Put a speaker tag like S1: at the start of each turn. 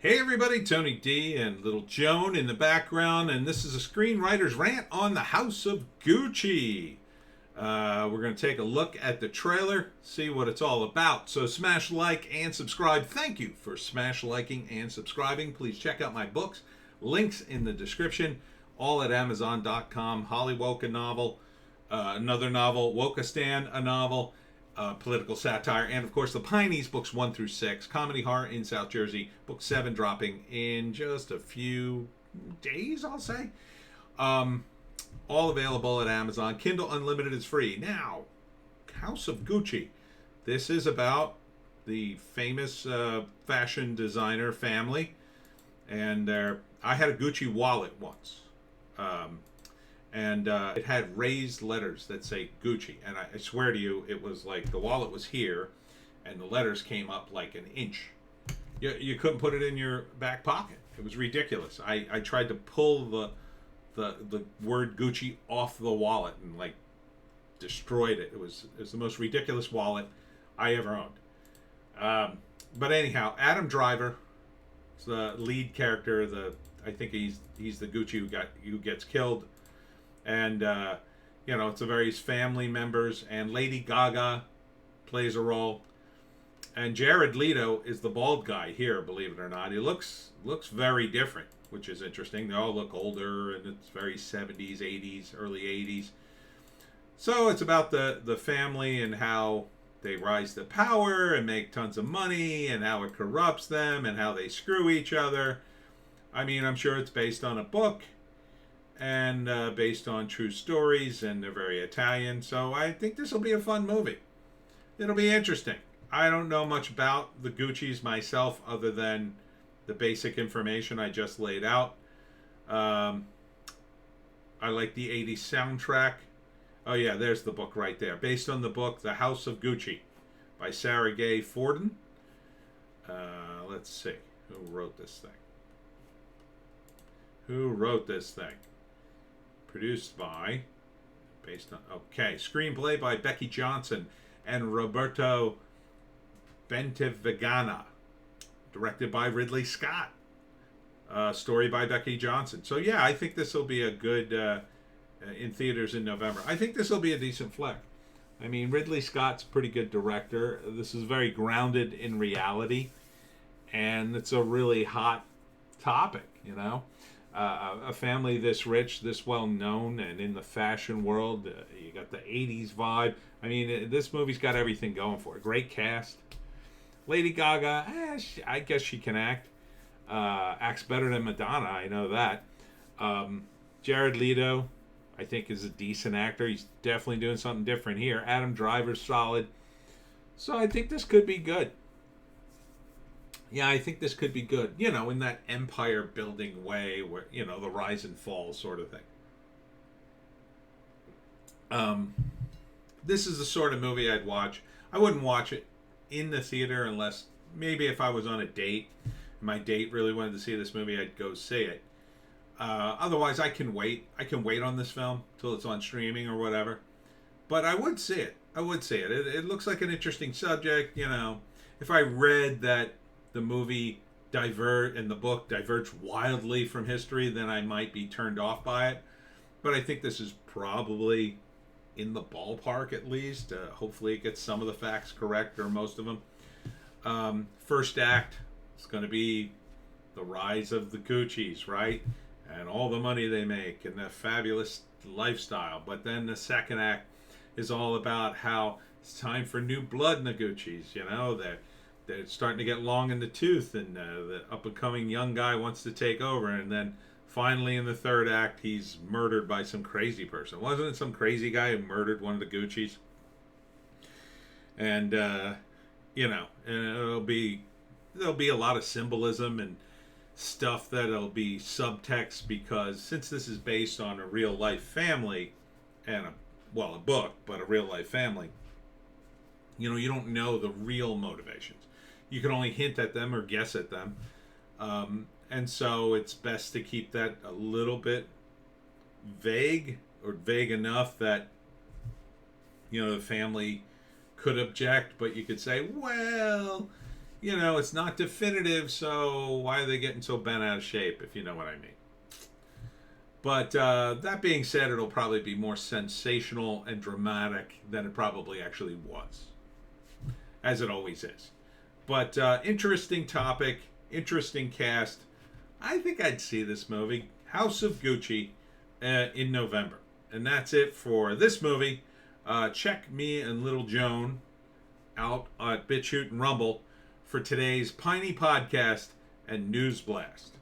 S1: Hey everybody, Tony D and little Joan in the background, and this is a Screenwriter's Rant on the House of Gucci. We're going to take a look at the trailer, see what it's all about. So smash like and subscribe. Thank you for smash liking and subscribing. Please check out my books. Links in the description. All at Amazon.com. Hollywoke, a novel. Another novel. Wokistan, a novel. Political satire, and of course the Pineys, books 1 through 6, comedy horror in South Jersey, book 7 dropping in just a few days, I'll say. All available at Amazon. Kindle Unlimited is free. Now, House of Gucci. This is about the famous fashion designer family, and I had a Gucci wallet once. And it had raised letters that say Gucci, and I swear to you, it was like the wallet was here and the letters came up like an inch. You couldn't put it in your back pocket. It was ridiculous. I tried to pull the word Gucci off the wallet and like destroyed it. It was the most ridiculous wallet I ever owned. But anyhow, Adam Driver is the lead character. I think he's the Gucci who gets killed. And it's a various family members, and Lady Gaga plays a role, and Jared Leto is the bald guy here, believe it or not. He looks very different, which is interesting. They all look older, and it's very 70s, 80s, early 80s. So it's about the family and how they rise to power and make tons of money, and how it corrupts them, and how they screw each other. I mean, I'm sure it's based on a book, and based on true stories, and they're very Italian, so I think this will be a fun movie. It'll be interesting. I don't know much about the Gucci's myself other than the basic information I just laid out. I like the 80s soundtrack. Oh yeah, there's the book right there. Based on the book The House of Gucci by Sarah Gay Forden. Let's see. Who wrote this thing? Produced by, screenplay by Becky Johnson and Roberto Bentivegana, directed by Ridley Scott, story by Becky Johnson. So yeah, I think this will be a good, in theaters in November. I think this will be a decent flick. I mean, Ridley Scott's a pretty good director. This is very grounded in reality, and it's a really hot topic, a family this rich, this well known, and in the fashion world, you got the 80s vibe. I mean, this movie's got everything going for it. Great cast. Lady Gaga, I guess she can act. Acts better than Madonna, I know that. Jared Leto, I think, is a decent actor. He's definitely doing something different here. Adam Driver's solid. So I think this could be good. Yeah, I think this could be good. In that empire building way where, the rise and fall sort of thing. This is the sort of movie I'd watch. I wouldn't watch it in the theater unless maybe if I was on a date, my date really wanted to see this movie, I'd go see it. Otherwise, I can wait. I can wait on this film till it's on streaming or whatever. But I would see it. It looks like an interesting subject. If I read that the movie and the book diverge wildly from history, then I might be turned off by it. But I think this is probably in the ballpark at least. Hopefully it gets some of the facts correct, or most of them. First act is going to be the rise of the Gucci's, right? And all the money they make and the fabulous lifestyle. But then the second act is all about how it's time for new blood in the Gucci's, they're starting to get long in the tooth, and the up-and-coming young guy wants to take over. And then finally in the third act, he's murdered by some crazy person. Wasn't it some crazy guy who murdered one of the Gucci's? And, and there'll be a lot of symbolism and stuff that'll be subtext, because since this is based on a real-life family and a book, but a real-life family, you don't know the real motivations. You can only hint at them or guess at them. And so it's best to keep that a little bit vague, or vague enough that, the family could object, but you could say, well, you know, it's not definitive, so why are they getting so bent out of shape, if you know what I mean? But that being said, it'll probably be more sensational and dramatic than it probably actually was, as it always is. But interesting topic, interesting cast. I think I'd see this movie, House of Gucci, in November. And that's it for this movie. Check me and Little Joan out at Bitchute and Rumble for today's Piney podcast and News Blast.